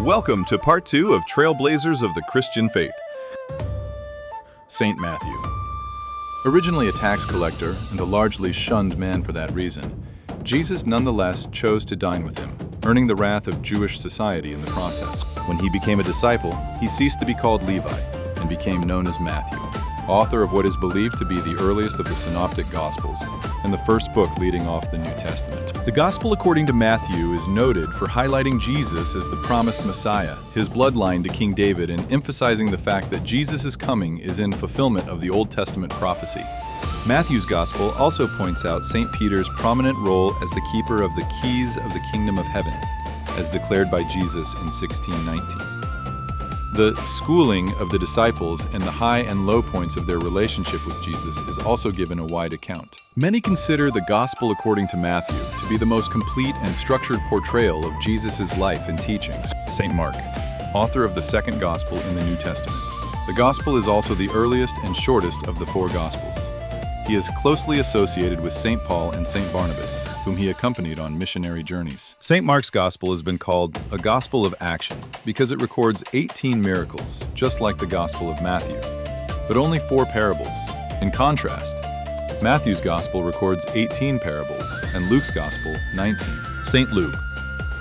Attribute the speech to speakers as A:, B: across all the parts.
A: Welcome to part 2 of Trailblazers of the Christian Faith.
B: Saint Matthew. Originally a tax collector and a largely shunned man for that reason, Jesus nonetheless chose to dine with him, earning the wrath of Jewish society in the process. When he became a disciple, he ceased to be called Levi and became known as Matthew, author of what is believed to be the earliest of the Synoptic Gospels and the first book leading off the New Testament. The Gospel according to Matthew is noted for highlighting Jesus as the promised Messiah, his bloodline to King David, and emphasizing the fact that Jesus' coming is in fulfillment of the Old Testament prophecy. Matthew's Gospel also points out St. Peter's prominent role as the keeper of the keys of the kingdom of heaven, as declared by Jesus in 1619. The schooling of the disciples and the high and low points of their relationship with Jesus is also given a wide account. Many consider the Gospel according to Matthew to be the most complete and structured portrayal of Jesus' life and teachings. St. Mark, author of the second Gospel in the New Testament. The Gospel is also the earliest and shortest of the four Gospels. He is closely associated with St. Paul and St. Barnabas, whom he accompanied on missionary journeys. St. Mark's Gospel has been called a Gospel of action because it records 18 miracles, just like the Gospel of Matthew, but only 4 parables. In contrast, Matthew's Gospel records 18 parables and Luke's Gospel 19. St. Luke,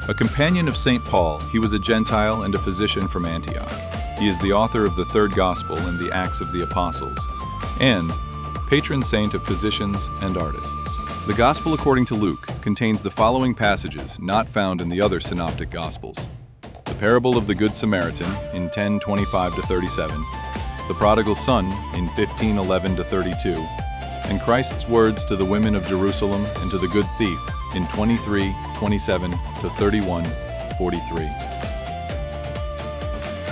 B: a companion of St. Paul, he was a Gentile and a physician from Antioch. He is the author of the third Gospel and the Acts of the Apostles, and patron saint of physicians and artists. The Gospel according to Luke contains the following passages not found in the other synoptic Gospels: the parable of the Good Samaritan in 10:25-37, the prodigal son in 15:11-32, and Christ's words to the women of Jerusalem and to the good thief in 23:27-31:43.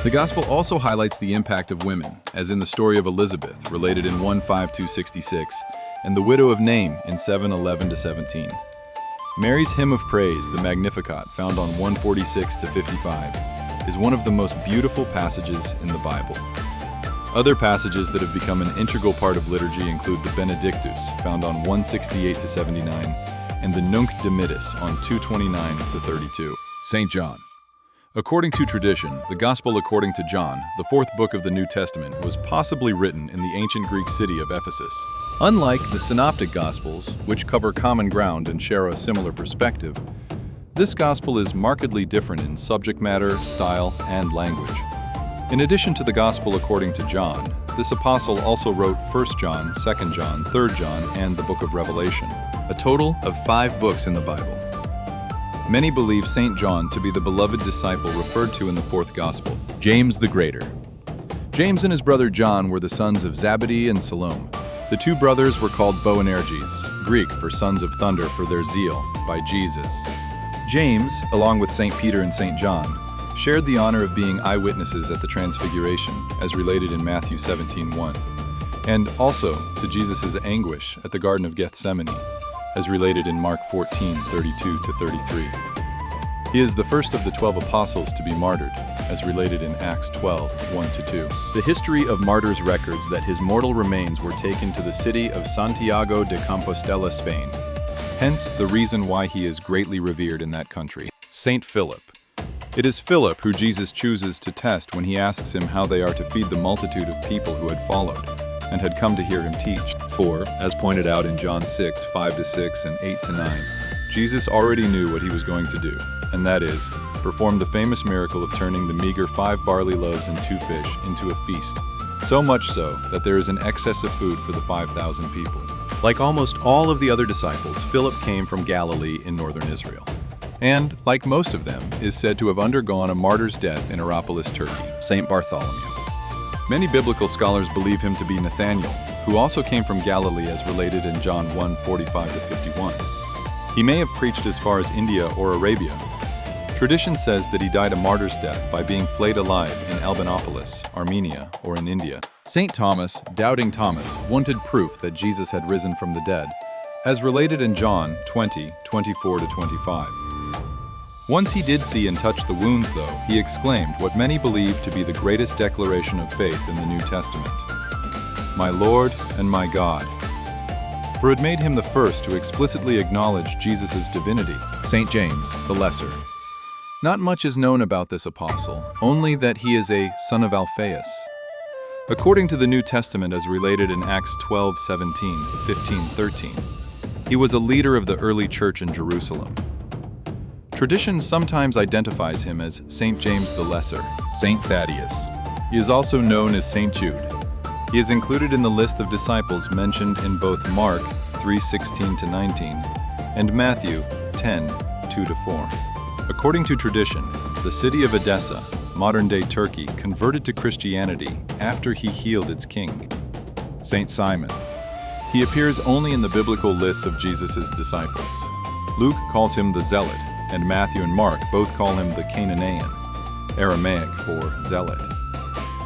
B: The Gospel also highlights the impact of women, as in the story of Elizabeth, related in 1:5-66, and the widow of Nain in 7:11-17. Mary's hymn of praise, the Magnificat, found on 146-55, is one of the most beautiful passages in the Bible. Other passages that have become an integral part of liturgy include the Benedictus, found on 168-79, and the Nunc Dimittis on 229-32. St. John. According to tradition, the Gospel according to John, the fourth book of the New Testament, was possibly written in the ancient Greek city of Ephesus. Unlike the Synoptic Gospels, which cover common ground and share a similar perspective, this Gospel is markedly different in subject matter, style, and language. In addition to the Gospel according to John, this apostle also wrote 1 John, 2 John, 3 John, and the book of Revelation, a total of 5 books in the Bible. Many believe St. John to be the beloved disciple referred to in the fourth Gospel, James the Greater. James and his brother John were the sons of Zebedee and Salome. The two brothers were called Boanerges, Greek for sons of thunder for their zeal, by Jesus. James, along with St. Peter and St. John, shared the honor of being eyewitnesses at the Transfiguration, as related in Matthew 17:1, and also to Jesus' anguish at the Garden of Gethsemane, as related in Mark 14:32-33. He is the first of the 12 apostles to be martyred, as related in Acts 12:1-2. The history of Martyrs records that his mortal remains were taken to the city of Santiago de Compostela, Spain, hence the reason why he is greatly revered in that country. Saint Philip. It is Philip who Jesus chooses to test when he asks him how they are to feed the multitude of people who had followed and had come to hear him teach. For, as pointed out in John 6:5-6 and 8-9, Jesus already knew what he was going to do, and that is, perform the famous miracle of turning the meager 5 barley loaves and 2 fish into a feast, so much so that there is an excess of food for the 5,000 people. Like almost all of the other disciples, Philip came from Galilee in northern Israel, and, like most of them, is said to have undergone a martyr's death in Hierapolis, Turkey. St. Bartholomew. Many biblical scholars believe him to be Nathanael, who also came from Galilee as related in John 1:45-51. He may have preached as far as India or Arabia. Tradition says that he died a martyr's death by being flayed alive in Albanopolis, Armenia, or in India. St. Thomas, doubting Thomas, wanted proof that Jesus had risen from the dead, as related in John 20:24-25. Once he did see and touch the wounds, though, he exclaimed what many believe to be the greatest declaration of faith in the New Testament: "My Lord and my God." For it made him the first to explicitly acknowledge Jesus' divinity. St. James, the Lesser. Not much is known about this apostle, only that he is a son of Alphaeus. According to the New Testament as related in Acts 12:17, 15:13, he was a leader of the early church in Jerusalem. Tradition sometimes identifies him as Saint James the Lesser, Saint Thaddeus. He is also known as Saint Jude. He is included in the list of disciples mentioned in both Mark 3:16-19 and Matthew 10:2-4. According to tradition, the city of Edessa, modern-day Turkey, converted to Christianity after he healed its king. Saint Simon. He appears only in the biblical lists of Jesus' disciples. Luke calls him the Zealot, and Matthew and Mark both call him the Canaanian, Aramaic for zealot.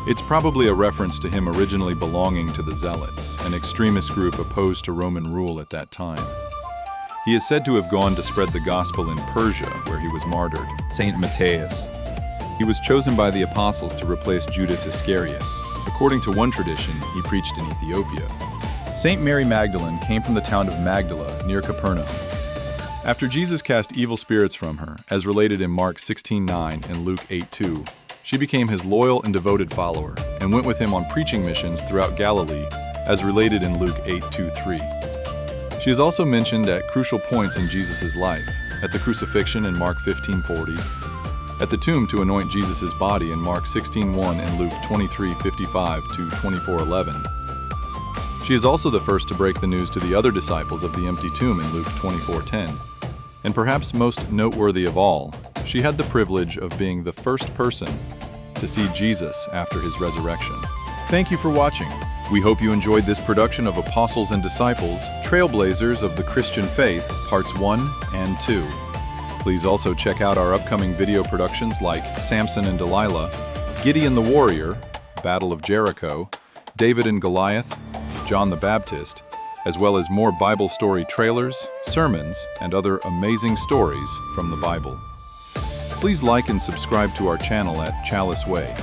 B: It's probably a reference to him originally belonging to the Zealots, an extremist group opposed to Roman rule at that time. He is said to have gone to spread the gospel in Persia, where he was martyred. Saint Matthias. He was chosen by the apostles to replace Judas Iscariot. According to one tradition, he preached in Ethiopia. Saint Mary Magdalene came from the town of Magdala, near Capernaum. After Jesus cast evil spirits from her, as related in Mark 16:9 and Luke 8:2, she became his loyal and devoted follower, and went with him on preaching missions throughout Galilee, as related in Luke 8:2-3. She is also mentioned at crucial points in Jesus' life, at the crucifixion in Mark 15:40, at the tomb to anoint Jesus' body in Mark 16:1 and Luke 23:55-24:11. She is also the first to break the news to the other disciples of the empty tomb in Luke 24:10. And perhaps most noteworthy of all, she had the privilege of being the first person to see Jesus after his resurrection. Thank you for watching. We hope you enjoyed this production of Apostles and Disciples, Trailblazers of the Christian Faith, Parts 1 and 2. Please also check out our upcoming video productions like Samson and Delilah, Gideon the Warrior, Battle of Jericho, David and Goliath, John the Baptist, as well as more Bible story trailers, sermons, and other amazing stories from the Bible. Please like and subscribe to our channel at Chalice Way.